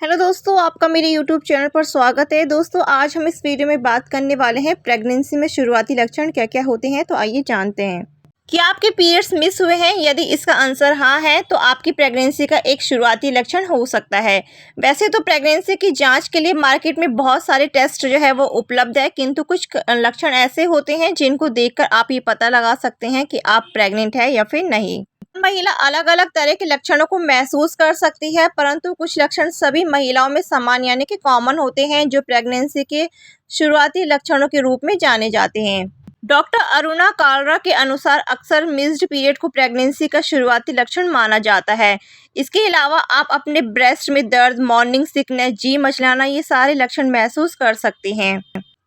Hello दोस्तों, आपका मेरे यूट्यूब चैनल पर स्वागत है। दोस्तों, आज हम इस वीडियो में बात करने वाले हैं प्रेगनेंसी में शुरुआती लक्षण क्या क्या होते हैं। तो आइए जानते हैं। क्या आपके पीरियड्स मिस हुए हैं? यदि इसका आंसर हाँ है तो आपकी प्रेगनेंसी का एक शुरुआती लक्षण हो सकता है। वैसे तो प्रेगनेंसी की जांच के लिए मार्केट में बहुत सारे टेस्ट जो है वो उपलब्ध है, किंतु कुछ लक्षण ऐसे होते हैं जिनको देखकर आप ये पता लगा सकते हैं कि आप प्रेग्नेंट है या फिर नहीं। महिला अलग अलग तरह के लक्षणों को महसूस कर सकती है, परंतु कुछ लक्षण सभी महिलाओं में समान यानी कि कॉमन होते हैं, जो प्रेगनेंसी के शुरुआती लक्षणों के रूप में जाने जाते हैं। डॉक्टर अरुणा कालरा के अनुसार अक्सर मिस्ड पीरियड को प्रेगनेंसी का शुरुआती लक्षण माना जाता है। इसके अलावा आप अपने ब्रेस्ट में दर्द, मॉर्निंग सिकनेस, जी मचलाना, ये सारे लक्षण महसूस कर सकते हैं।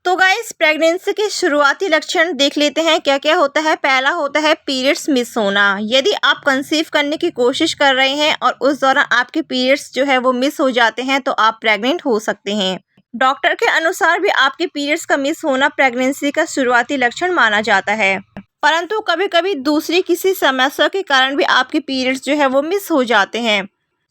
तो गाइस, प्रेगनेंसी के शुरुआती लक्षण देख लेते हैं क्या क्या होता है। पहला होता है पीरियड्स मिस होना। यदि आप कंसीव करने की कोशिश कर रहे हैं और उस दौरान आपके पीरियड्स जो है वो मिस हो जाते हैं तो आप प्रेग्नेंट हो सकते हैं। डॉक्टर के अनुसार भी आपके पीरियड्स का मिस होना प्रेगनेंसी का शुरुआती लक्षण माना जाता है, परंतु कभी कभी दूसरी किसी समस्या के कारण भी आपके पीरियड्स जो है वो मिस हो जाते हैं।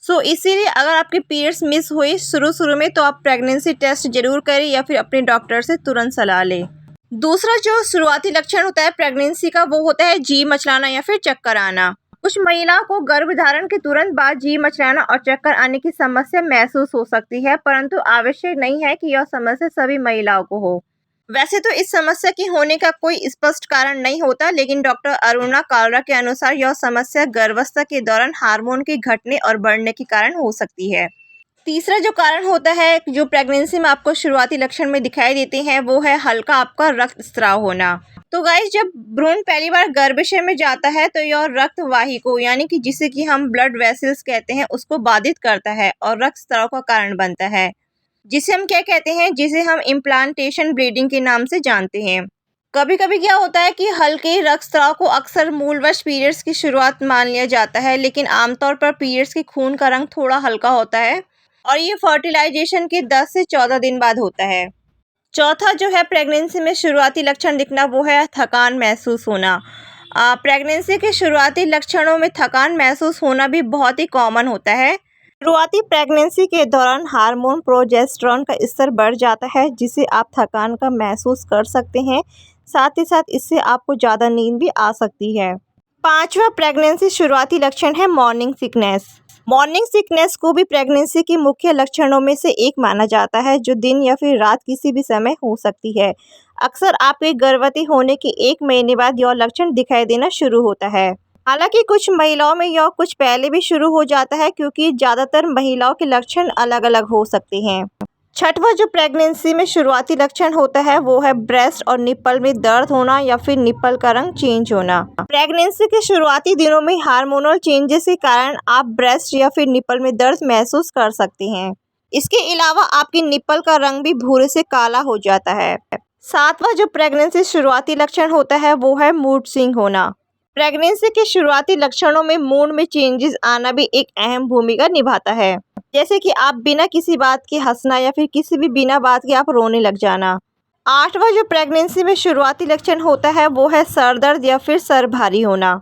इसीलिए अगर आपके पीरियड्स मिस हुए शुरू में तो आप प्रेगनेंसी टेस्ट जरूर करें या फिर अपने डॉक्टर से तुरंत सलाह लें। दूसरा जो शुरुआती लक्षण होता है प्रेगनेंसी का, वो होता है जी मचलाना या फिर चक्कर आना। कुछ महिलाओं को गर्भधारण के तुरंत बाद जी मचलाना और चक्कर आने की समस्या महसूस हो सकती है, परंतु आवश्यक नहीं है कि यह समस्या सभी महिलाओं को हो। वैसे तो इस समस्या के होने का कोई स्पष्ट कारण नहीं होता, लेकिन डॉक्टर अरुणा कालरा के अनुसार यह समस्या गर्भावस्था के दौरान हार्मोन के घटने और बढ़ने के कारण हो सकती है। तीसरा जो कारण होता है जो प्रेगनेंसी में आपको शुरुआती लक्षण में दिखाई देते हैं, वो है हल्का आपका रक्तस्राव होना। तो गाइस, जब भ्रूण पहली बार गर्भाशय में जाता है तो यह रक्त वाहिकों यानी कि जिसे कि हम ब्लड वेसल्स कहते हैं उसको बाधित करता है और रक्तस्राव का कारण बनता है, जिसे हम क्या कहते हैं, जिसे हम इम्प्लांटेशन ब्लीडिंग के नाम से जानते हैं। कभी कभी क्या होता है कि हल्के रक्तस्राव को अक्सर मूलवश पीरियड्स की शुरुआत मान लिया जाता है, लेकिन आमतौर पर पीरियड्स के खून का रंग थोड़ा हल्का होता है और ये फर्टिलाइजेशन के 10 से 14 दिन बाद होता है। चौथा जो है प्रेगनेंसी में शुरुआती लक्षण दिखना, वो है थकान महसूस होना। प्रेगनेंसी के शुरुआती लक्षणों में थकान महसूस होना भी बहुत ही कॉमन होता है। शुरुआती प्रेगनेंसी के दौरान हार्मोन प्रोजेस्टेरोन का स्तर बढ़ जाता है, जिससे आप थकान का महसूस कर सकते हैं। साथ ही साथ इससे आपको ज़्यादा नींद भी आ सकती है। पांचवा प्रेगनेंसी शुरुआती लक्षण है मॉर्निंग सिकनेस। मॉर्निंग सिकनेस को भी प्रेगनेंसी के मुख्य लक्षणों में से एक माना जाता है, जो दिन या फिर रात किसी भी समय हो सकती है। अक्सर आपके गर्भवती होने के 1 महीने बाद यह लक्षण दिखाई देना शुरू होता है। हालांकि कुछ महिलाओं में यह कुछ पहले भी शुरू हो जाता है, क्योंकि ज़्यादातर महिलाओं के लक्षण अलग अलग हो सकते हैं। छठवां जो प्रेगनेंसी में शुरुआती लक्षण होता है वो है ब्रेस्ट और निप्पल में दर्द होना या फिर निप्पल का रंग चेंज होना। प्रेगनेंसी के शुरुआती दिनों में हार्मोनल चेंजेस के कारण आप ब्रेस्ट या फिर निप्पल में दर्द महसूस कर सकते हैं। इसके अलावा आपकी निप्पल का रंग भी भूरे से काला हो जाता है। सातवां जो प्रेगनेंसी शुरुआती लक्षण होता है वो है मूड स्विंग होना। प्रेगनेंसी के शुरुआती लक्षणों में मूड में चेंजेस आना भी एक अहम भूमिका निभाता है, जैसे कि आप बिना किसी बात के हंसना या फिर किसी भी बिना बात के आप रोने लग जाना। आठवां जो प्रेगनेंसी में शुरुआती लक्षण होता है वो है सर दर्द या फिर सर भारी होना।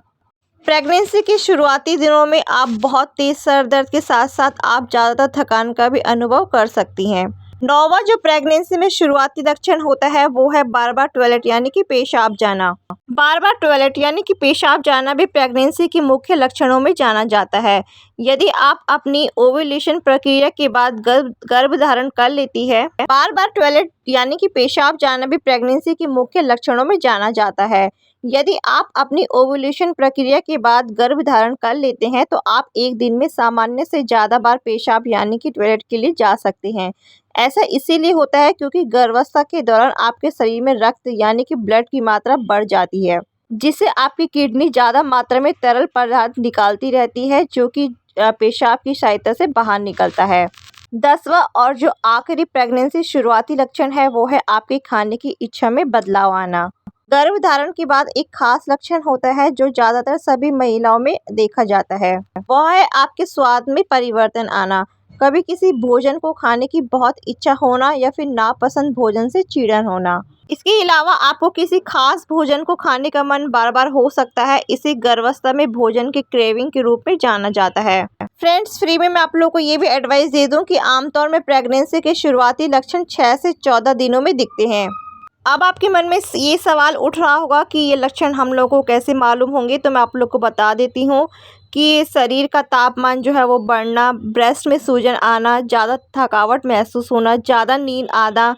प्रेगनेंसी के शुरुआती दिनों में आप बहुत तेज सर दर्द के साथ साथ आप ज़्यादातर थकान का भी अनुभव कर सकती हैं। नौवां जो प्रेगनेंसी में शुरुआती लक्षण होता है वो है बार बार टॉयलेट यानी कि पेशाब जाना। बार बार टॉयलेट यानी कि पेशाब जाना भी प्रेगनेंसी के मुख्य लक्षणों में जाना जाता है। यदि आप अपनी ओव्यूलेशन प्रक्रिया के बाद गर्भधारण कर लेती है, बार बार टॉयलेट यानी कि पेशाब जाना भी प्रेगनेंसी के मुख्य लक्षणों में जाना जाता है। यदि आप अपनी ओव्यूलेशन प्रक्रिया के बाद गर्भधारण कर लेते हैं तो आप एक दिन में सामान्य से ज़्यादा बार पेशाब यानी कि टॉयलेट के लिए जा सकते हैं। ऐसा इसीलिए होता है क्योंकि गर्भावस्था के दौरान आपके शरीर में रक्त यानी कि ब्लड की मात्रा बढ़ जाती है, जिससे आपकी किडनी ज़्यादा मात्रा में तरल पदार्थ निकालती रहती है, जो कि पेशाब की सहायता से बाहर निकलता है। 10वां और जो आखिरी प्रेगनेंसी शुरुआती लक्षण है वो है आपके खाने की इच्छा में बदलाव आना। गर्भधारण के बाद एक खास लक्षण होता है जो ज़्यादातर सभी महिलाओं में देखा जाता है, वह है आपके स्वाद में परिवर्तन आना। कभी किसी भोजन को खाने की बहुत इच्छा होना या फिर नापसंद भोजन से चिढ़न होना। इसके अलावा आपको किसी खास भोजन को खाने का मन बार बार हो सकता है। इसे गर्भावस्था में भोजन के क्रेविंग के रूप में जाना जाता है। फ्रेंड्स, फ्री में मैं आप लोगों को ये भी एडवाइस दे दूं कि आमतौर में प्रेगनेंसी के शुरुआती लक्षण 6 से 14 दिनों में दिखते हैं। अब आपके मन में ये सवाल उठ रहा होगा कि ये लक्षण हम लोगों को कैसे मालूम होंगे, तो मैं आप लोग को बता देती हूँ कि शरीर का तापमान जो है वो बढ़ना, ब्रेस्ट में सूजन आना, ज़्यादा थकावट महसूस होना, ज़्यादा नींद आना,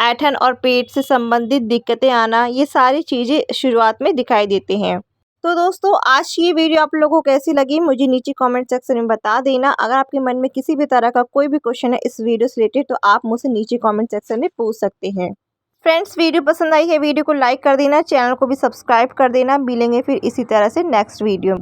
ऐंठन और पेट से संबंधित दिक्कतें आना, ये सारी चीज़ें शुरुआत में दिखाई देती हैं। तो दोस्तों, आज की ये वीडियो आप लोगों को कैसी लगी मुझे नीचे कमेंट सेक्शन में बता देना। अगर आपके मन में किसी भी तरह का कोई भी क्वेश्चन है इस वीडियो से रिलेटेड, तो आप मुझसे नीचे कमेंट सेक्शन में पूछ सकते हैं। फ्रेंड्स, वीडियो पसंद आई है वीडियो को लाइक कर देना, चैनल को भी सब्सक्राइब कर देना। मिलेंगे फिर इसी तरह से नेक्स्ट वीडियो में।